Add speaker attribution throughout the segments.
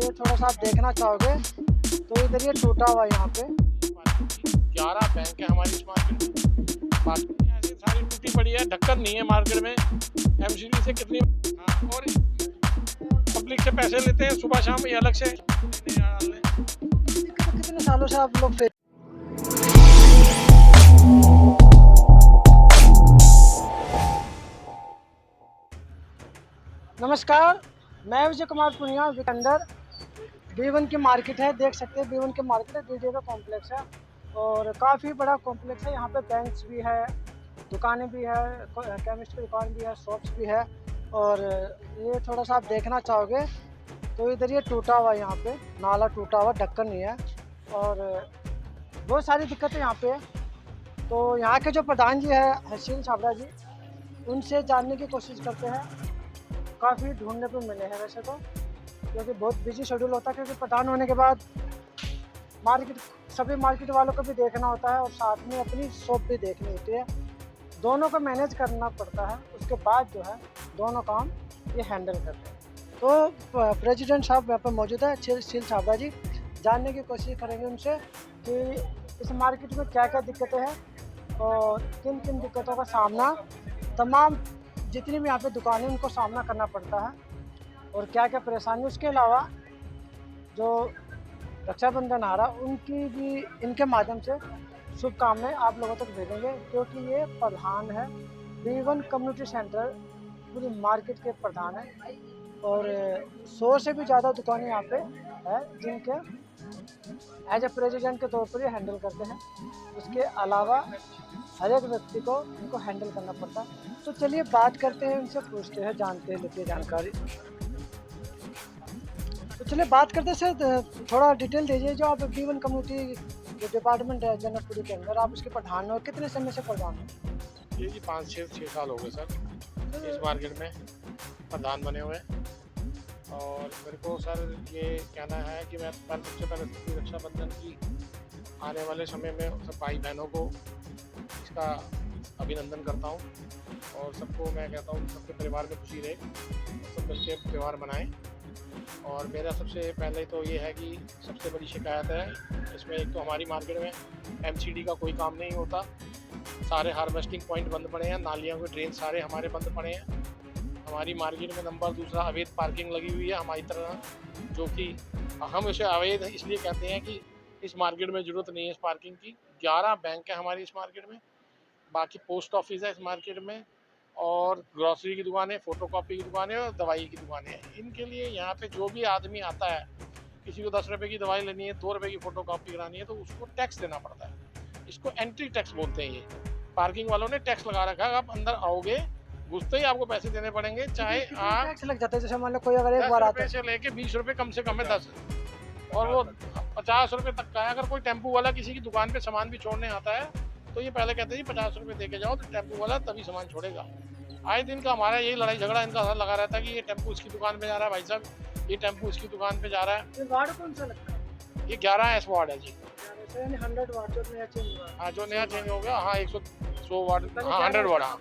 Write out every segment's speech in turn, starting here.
Speaker 1: ये थोड़ा सा आप देखना चाहोगे तो इधर ये टूटा हुआ है यहाँ पे
Speaker 2: 11 बैंक है हमारी इस मार्केट में। बाकी ऐसी सारी टूटी पड़ी है, ढक्कन नहीं है मार्केट में। एमसीडी से कितनी और पब्लिक से पैसे लेते हैं सुबह शाम, ये अलग से
Speaker 1: कितने सालों से आप लोग नमस्कार, मैं विजय कुमार पुनिया के अंदर B1 की मार्केट है। देख सकते हैं B1 की मार्केट है, डीजे का कॉम्प्लेक्स है और काफ़ी बड़ा कॉम्प्लेक्स है। यहाँ पे बैंक्स भी है, दुकानें भी है, केमिस्ट की दुकान भी है, शॉप्स भी है। और ये थोड़ा सा आप देखना चाहोगे तो इधर ये टूटा हुआ है, यहाँ पे नाला टूटा हुआ, ढक्कन नहीं है और बहुत सारी दिक्कतें यहाँ पे है। तो यहाँ के जो प्रधान जी है हसीन छाबड़ा जी, उनसे जानने की कोशिश करते हैं। काफ़ी ढूंढने पे मिले हैं वैसे तो, क्योंकि बहुत बिजी शेड्यूल होता है, क्योंकि प्रधान होने के बाद मार्केट सभी मार्केट वालों को भी देखना होता है और साथ में अपनी शॉप भी देखनी होती है। दोनों को मैनेज करना पड़ता है, उसके बाद जो है दोनों काम ये हैंडल करते हैं। तो प्रेसिडेंट साहब यहाँ पर मौजूद है, हसीन छाबड़ा जी, जानने की कोशिश करेंगे उनसे कि इस मार्केट में क्या क्या दिक्कतें हैं और किन किन दिक्कतों का सामना तमाम जितनी भी यहाँ पे दुकानें उनको सामना करना पड़ता है और क्या क्या परेशानी। उसके अलावा जो रक्षाबंधन आ रहा उनकी भी इनके माध्यम से शुभकामनाएं आप लोगों तक भेजेंगे, क्योंकि ये प्रधान है B1 कम्युनिटी सेंटर, पूरी मार्केट के प्रधान है और 100 से भी ज़्यादा दुकानें यहाँ पे है जिनके एज ए प्रेसिडेंट के तौर पर ये हैंडल करते हैं। उसके अलावा हर एक व्यक्ति को इनको हैंडल करना पड़ता है। तो चलिए बात करते हैं, उनसे पूछते हैं, जानते हैं, लेते हैं जानकारी। तो चलिए बात करते हैं सर, थोड़ा डिटेल दीजिए। जो आप B1 कम्युनिटी जो डिपार्टमेंट है जनकपुरी के अंदर, आप उसके प्रधान हो, कितने समय से प्रधान हो?
Speaker 2: ये जी 5-6 साल हो गए सर इस मार्केट में प्रधान बने हुए। और मेरे को सर ये कहना है कि मैं सबसे पहले रक्षाबंधन की आने वाले समय में सब भाई बहनों को इसका अभिनंदन करता हूँ और सबको मैं कहता हूँ सबके परिवार में खुशी रहे, सब मिलकर त्यौहार मनाएं। और मेरा सबसे पहले तो ये है कि सबसे बड़ी शिकायत है इसमें, एक तो हमारी मार्केट में एमसीडी का कोई काम नहीं होता, सारे हार्वेस्टिंग पॉइंट बंद पड़े हैं, नालियों के ड्रेन सारे हमारे बंद पड़े हैं। हमारी मार्केट में नंबर दूसरा अवैध पार्किंग लगी हुई है हमारी तरह, जो कि हम इसे अवैध इसलिए कहते हैं कि इस मार्केट में ज़रूरत नहीं है इस पार्किंग की। 11 बैंक है हमारी इस मार्केट में, बाकी पोस्ट ऑफिस है इस मार्केट में और ग्रॉसरी की दुकानें, फ़ोटोकॉपी की दुकानें और दवाई की दुकानें हैं। इनके लिए यहाँ पे जो भी आदमी आता है, किसी को 10 रुपये की दवाई लेनी है, 2 रुपये की फ़ोटोकॉपी करानी है, तो उसको टैक्स देना पड़ता है। इसको एंट्री टैक्स बोलते हैं। ये पार्किंग वालों ने टैक्स लगा रखा है, आप अंदर आओगे घुसते ही आपको पैसे देने पड़ेंगे, चाहे आप
Speaker 1: टैक्स लग जाता है। जैसे मान लो कोई अगर एक बार आता है
Speaker 2: से लेके 20 रुपये कम से कम है 10 और वो 50 रुपये तक का है। अगर कोई टेम्पू वाला किसी की दुकान पे सामान भी छोड़ने आता है तो ये पहले कहते हैं जी 50 रुपये दे के जाओ, तो टेम्पू वाला तभी सामान छोड़ेगा। आए दिन का हमारा यही लड़ाई झगड़ा इनका साथ लगा रहता है कि ये टेम्पू इसकी दुकान पे जा रहा है, भाई साहब ये टेम्पू इसकी दुकान पे जा रहा है।
Speaker 1: ये वार्ड कौन सा लगता है?
Speaker 2: ये 11 वार्ड है जी।
Speaker 1: 100 वार्ड जो नया चेंज हुआ है।
Speaker 2: हाँ जो नया चेंज हो गया, हाँ 100 वार्ड, हाँ 100 वार्ड, हाँ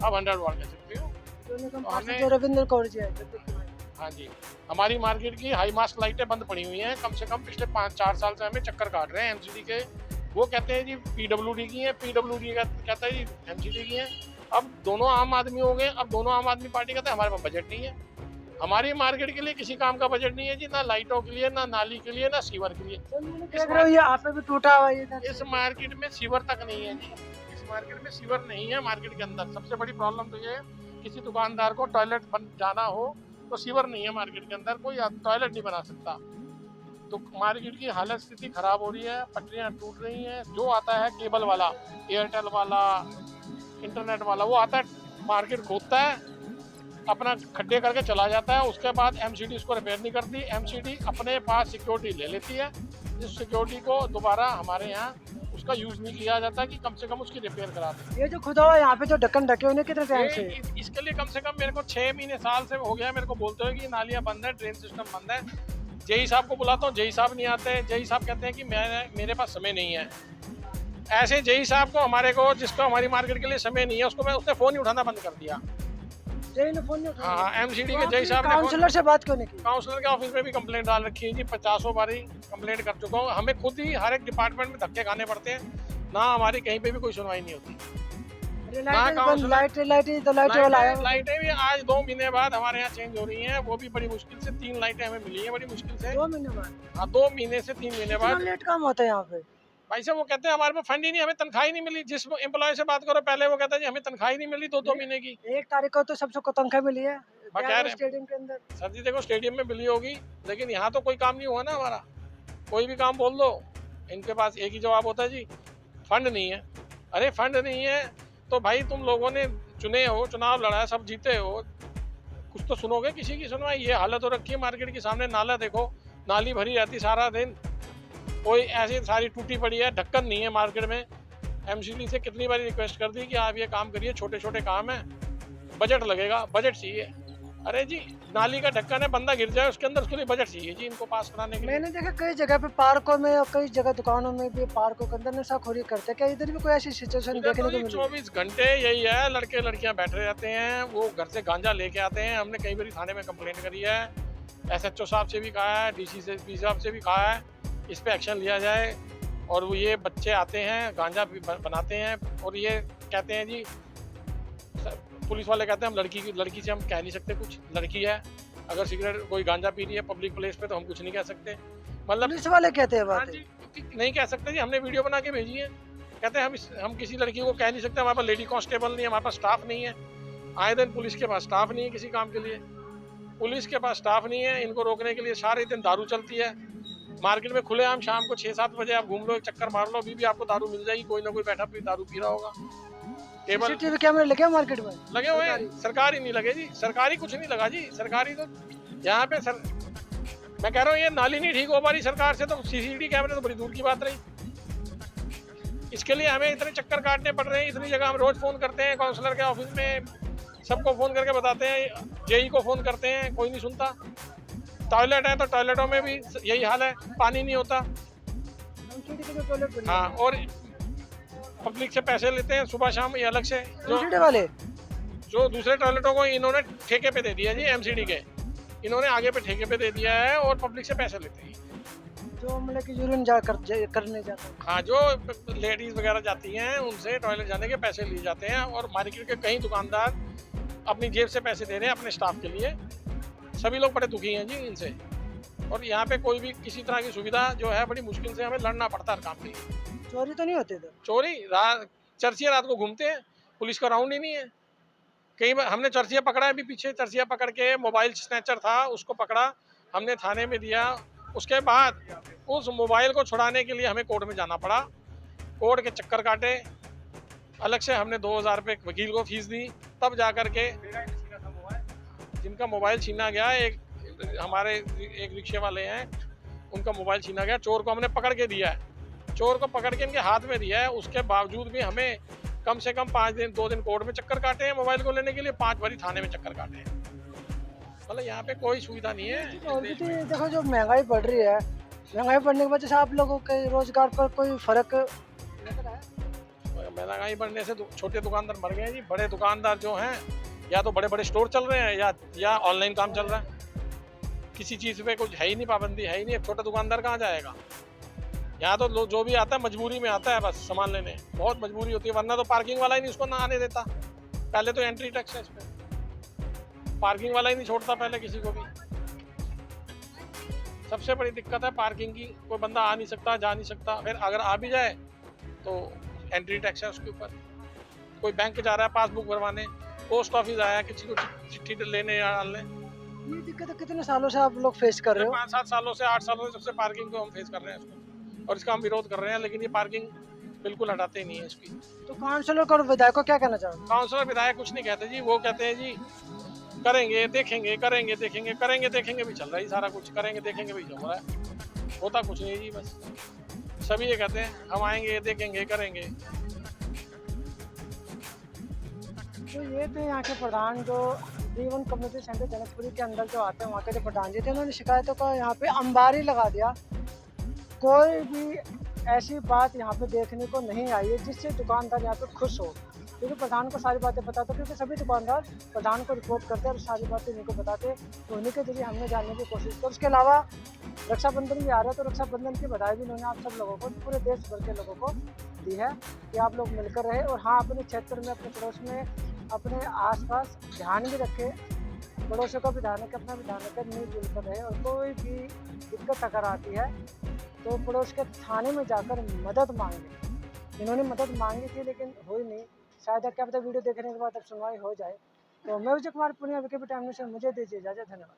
Speaker 2: अब 100 वार्ड कह सकते हो।
Speaker 1: जो रविंद्र कौर जी है,
Speaker 2: हाँ जी, हमारी मार्केट की हाई मास्क लाइटें बंद पड़ी हुई हैं, कम से कम पिछले 5-4 साल से हमें चक्कर काट रहे हैं एमसीडी के। वो कहते हैं जी पीडब्ल्यूडी की हैं, पीडब्ल्यूडी कहता है जी एमसीडी की हैं। अब दोनों आम आदमी हो गए, अब दोनों आम आदमी पार्टी कहते हैं हमारे पास बजट नहीं है। हमारी मार्केट के लिए किसी काम का बजट नहीं है जी, ना लाइटों के लिए, ना नाली के लिए, ना सीवर के लिए।
Speaker 1: देख रहे हो ये यहाँ पे भी टूटा हुआ है।
Speaker 2: इस मार्केट में सीवर तक नहीं है जी, इस मार्केट में सीवर नहीं है। मार्केट के अंदर सबसे बड़ी प्रॉब्लम तो ये है, किसी दुकानदार को टॉयलेट जाना हो तो सीवर नहीं है मार्केट के अंदर, कोई टॉयलेट नहीं बना सकता। तो मार्केट की हालत स्थिति खराब हो रही है, पटरियाँ टूट रही हैं। जो आता है केबल वाला, एयरटेल वाला, इंटरनेट वाला, वो आता है मार्केट खोदता है, अपना खड्डे करके चला जाता है, उसके बाद एमसीडी उसको रिपेयर नहीं करती। एमसीडी अपने पास सिक्योरिटी ले लेती है, इस सिक्योरिटी को दोबारा हमारे यहाँ उसका यूज़ नहीं किया जाता कि कम से कम उसकी रिपेयर करा दें।
Speaker 1: ये जो खुदा हुआ यहाँ पे जो ढक्कन ढके हुए कितने टाइम से?
Speaker 2: इसके लिए कम से कम मेरे को 6 महीने साल से हो गया मेरे को बोलते हुए कि नालियाँ बंद है, ड्रेन सिस्टम बंद है। जेई साहब को बुलाता हूँ, जेई साहब नहीं आते। जेई साहब कहते हैं कि मेरे पास समय नहीं है। ऐसे जेई साहब को, हमारे को, जिसको हमारी मार्केट के लिए समय नहीं है, उसको उसने फ़ोन ही उठाना बंद कर दिया।
Speaker 1: जय ने फोन नहीं उठाया।
Speaker 2: हाँ हाँ, एमसीडी
Speaker 1: तो
Speaker 2: के जय
Speaker 1: आपने
Speaker 2: साहब ने
Speaker 1: काउंसलर से बात क्यों नहीं की?
Speaker 2: काउंसलर के ऑफिस में भी कंप्लेंट डाल रखी है जी, 50 बारी कंप्लेंट कर चुका हूँ। हमें खुद ही हर एक डिपार्टमेंट में धक्के खाने पड़ते हैं, ना हमारी कहीं पे भी कोई सुनवाई नहीं होती।
Speaker 1: लाइट वाला आया।
Speaker 2: लाइटें भी आज 2 महीने बाद हमारे यहाँ चेंज हो रही हैं, वो भी बड़ी मुश्किल से 3 लाइटें हमें मिली हैं, बड़ी मुश्किल से।
Speaker 1: 2 महीने बाद?
Speaker 2: हाँ 2 महीने से 3 महीने
Speaker 1: इतना
Speaker 2: बाद।
Speaker 1: लेट काम होता है यहाँ पे?
Speaker 2: भाई साहब वो कहते हैं हमारे पास फंड ही नहीं, हमें तनख्वाह ही नहीं मिली। जिस एम्प्लॉय से बात करो पहले वो कहता है जी हमें तनख्वाह ही नहीं मिली 2 महीने की।
Speaker 1: 1 तारीख को तो सबसे तनख्वाह मिली है
Speaker 2: बगैर
Speaker 1: स्टेडियम के अंदर।
Speaker 2: सर जी देखो स्टेडियम में मिली होगी, लेकिन यहाँ तो कोई काम नहीं हुआ ना हमारा। कोई भी काम बोल दो, इनके पास एक ही जवाब होता है जी फंड नहीं है। अरे फंड नहीं है तो भाई तुम लोगों ने चुने हो, चुनाव लड़ा है, सब जीते हो, कुछ तो सुनोगे किसी की सुनवाई। ये हालत हो रखी है मार्केट के सामने, नाला देखो, नाली भरी रहती सारा दिन, कोई ऐसी सारी टूटी पड़ी है, ढक्कन नहीं है मार्केट में। एमसीडी से कितनी बार रिक्वेस्ट कर दी कि आप ये काम करिए, छोटे छोटे काम है, बजट लगेगा, बजट चाहिए। अरे जी नाली का ढक्कन है, बंदा गिर जाए उसके अंदर, उसके लिए बजट चाहिए जी इनको पास कराने के लिए।
Speaker 1: मैंने देखा कई जगह पे पार्कों में और कई जगह दुकानों में भी पार्कों के अंदर नशाखोरी करते हैं। क्या इधर भी कोई ऐसी सिचुएशन देखने को मिली?
Speaker 2: 24 घंटे यही है, लड़के लड़कियां बैठे रहते हैं, वो घर से गांजा लेके आते हैं। हमने कई बार थाने में कंप्लेंट करी है, एसएचओ साहब से भी कहा है, डीसी से पी साहब से भी कहा है, इस पे एक्शन लिया जाए। और वो ये बच्चे आते हैं गांजा बनाते हैं और ये कहते हैं जी, पुलिस वाले कहते हैं हम लड़की से हम कह नहीं सकते कुछ, लड़की है, अगर सिगरेट कोई गांजा पी रही है पब्लिक प्लेस पे तो हम कुछ नहीं कह सकते। मतलब
Speaker 1: पुलिस वाले कहते हैं
Speaker 2: हाँ
Speaker 1: बात
Speaker 2: जी, नहीं कह सकते जी, हमने वीडियो बना के भेजी है। कहते हैं हम किसी लड़की को कह नहीं सकते, हमारे पास लेडी कांस्टेबल नहीं है, हमारे पास स्टाफ नहीं है। आए दिन पुलिस के पास स्टाफ नहीं है किसी काम के लिए, पुलिस के पास स्टाफ नहीं है। इनको रोकने के लिए सारे दिन दारू चलती है मार्केट में खुलेआम। शाम को 6-7 बजे आप घूम लो, एक चक्कर मार लो, अभी भी आपको दारू मिल जाएगी, कोई ना कोई बैठा दारू पी रहा होगा। टेबल
Speaker 1: सीसीटीवी कैमरे लगे हैं मार्केट में?
Speaker 2: लगे हुए हैं, सरकारी नहीं लगे जी, सरकारी कुछ नहीं लगा जी। सरकारी तो यहाँ पे मैं कह रहा हूँ ये नाली नहीं ठीक हो पा रही सरकार से, तो सीसीटीवी कैमरे तो बड़ी दूर की बात रही। इसके लिए हमें इतने चक्कर काटने पड़ रहे हैं, इतनी जगह हम रोज फोन करते हैं काउंसलर के ऑफिस में, सबको फोन करके बताते हैं, जेई को फोन करते हैं, कोई नहीं सुनता। टॉयलेट है तो टॉयलेटों में भी यही हाल है, पानी नहीं होता। हाँ, और पब्लिक से पैसे लेते हैं सुबह शाम ये अलग से, जो दूसरे टॉयलेटों को इन्होंने ठेके पे दे दिया जी, एमसीडी के इन्होंने आगे पे ठेके पे दे दिया है और पब्लिक से पैसे लेते हैं।
Speaker 1: जो मतलब कि यूरिन करने जाते हैं,
Speaker 2: हाँ, जो लेडीज वगैरह जाती हैं उनसे टॉयलेट जाने के पैसे लिए जाते हैं, और मार्केट के कई दुकानदार अपनी जेब से पैसे दे रहे हैं अपने स्टाफ के लिए। सभी लोग बड़े दुखी हैं जी इनसे, और यहाँ पे कोई भी किसी तरह की सुविधा जो है बड़ी मुश्किल से हमें लड़ना पड़ता है काम के लिए।
Speaker 1: चोरी तो नहीं होते इधर?
Speaker 2: चोरी चर्चिया रात को घूमते हैं, पुलिस का राउंड ही नहीं है। कई बार हमने चर्चिया पकड़ा है, अभी पीछे चर्चिया पकड़ के मोबाइल स्नैचर था उसको पकड़ा, हमने थाने में दिया। उसके बाद उस मोबाइल को छुड़ाने के लिए हमें कोर्ट में जाना पड़ा, कोर्ट के चक्कर काटे, अलग से हमने 2000 रुपये वकील को फीस दी, तब जा कर के जिनका मोबाइल छीना गया, हमारे एक रिक्शे वाले हैं उनका मोबाइल छीना गया, चोर को हमने पकड़ के दिया है, चोर को पकड़ के इनके हाथ में दिया है। उसके बावजूद भी हमें कम से कम 2 दिन कोर्ट में चक्कर काटे हैं मोबाइल को लेने के लिए, 5 बारी थाने में चक्कर काटे हैं। मतलब यहाँ पे कोई सुविधा नहीं है।
Speaker 1: और भी तो देखो जो महंगाई बढ़ रही है, महंगाई बढ़ने की वजह से आप लोगों के रोजगार पर कोई फर्क नजर आया?
Speaker 2: महंगाई बढ़ने से छोटे दुकानदार मर गए जी, बड़े दुकानदार जो हैं या तो बड़े बड़े स्टोर चल रहे हैं या ऑनलाइन काम चल रहा है, किसी चीज़ पे कुछ है ही नहीं, पाबंदी है ही नहीं। छोटा दुकानदार कहाँ जाएगा? यहाँ तो जो भी आता है मजबूरी में आता है, बस सामान लेने, बहुत मजबूरी होती है, वरना तो पार्किंग वाला ही नहीं उसको ना आने देता। पहले तो एंट्री टैक्स है इस पे, पार्किंग वाला ही नहीं छोड़ता पहले किसी को भी। सबसे बड़ी दिक्कत है पार्किंग की, कोई बंदा आ नहीं सकता, जा नहीं सकता, फिर अगर आ भी जाए तो एंट्री टैक्स है उसके ऊपर। कोई बैंक जा रहा है पासबुक भरवाने, पोस्ट ऑफिस आया किसी को चिट्ठी लेने या डालने।
Speaker 1: ये दिक्कत कितने सालों से आप लोग फेस कर रहे हो?
Speaker 2: 5-7 सालों से 8 सालों से सबसे पार्किंग को हम फेस कर रहे हैं इसको, और इसका हम विरोध कर रहे हैं, लेकिन ये पार्किंग बिल्कुल हटाते नहीं है इसकी।
Speaker 1: तो काउंसलर और विधायक को क्या कहना चाहोगे?
Speaker 2: काउंसलर विधायक कुछ नहीं कहते जी, वो कहते हैं जी करेंगे देखेंगे, करेंगे देखेंगे, करेंगे देखेंगे भी चल रहा है सारा कुछ, करेंगे देखेंगे भी चल रहा है, होता कुछ नहीं जी। बस सभी ये कहते हैं हम आएंगे देखेंगे करेंगे।
Speaker 1: तो ये थे यहाँ के प्रधान जो D1 कम्युनिटी सेंटर जनकपुरी के अंदर जो आते हैं, वहाँ के जो प्रधान जी थे, उन्होंने शिकायतों का यहाँ पे अंबारी लगा दिया। कोई भी ऐसी बात यहाँ पे देखने को नहीं आई है जिससे दुकानदार यहाँ पे खुश हो। क्योंकि प्रधान को सारी बातें पता था, क्योंकि सभी दुकानदार प्रधान को रिपोर्ट करते हैं और सारी बातें उन्हीं को बताते, तो उन्हीं के जरिए हमने जानने की कोशिश की। उसके अलावा रक्षाबंधन भी आ रहा है, तो रक्षाबंधन की बधाई भी उन्होंने आप सब लोगों को, पूरे देश भर के लोगों को दी है कि आप लोग मिलकर रहे। और हाँ, अपने क्षेत्र में, अपने पड़ोस में, अपने आसपास ध्यान भी रखें, पड़ोसियों का भी ध्यान रखें, अपना भी ध्यान रखें, मिलजुल कर रहे। और कोई भी दिक्कत अगर आती है तो पड़ोस के थाने में जाकर मदद मांगे। इन्होंने मदद मांगी थी लेकिन हुई नहीं, शायद क्या पता वीडियो देखने के बाद अब सुनवाई हो जाए। तो मैं विजय कुमार पुनिया, विकेपी टाइम न्यूज़ से मुझे दीजिए इजाज़त। धन्यवाद।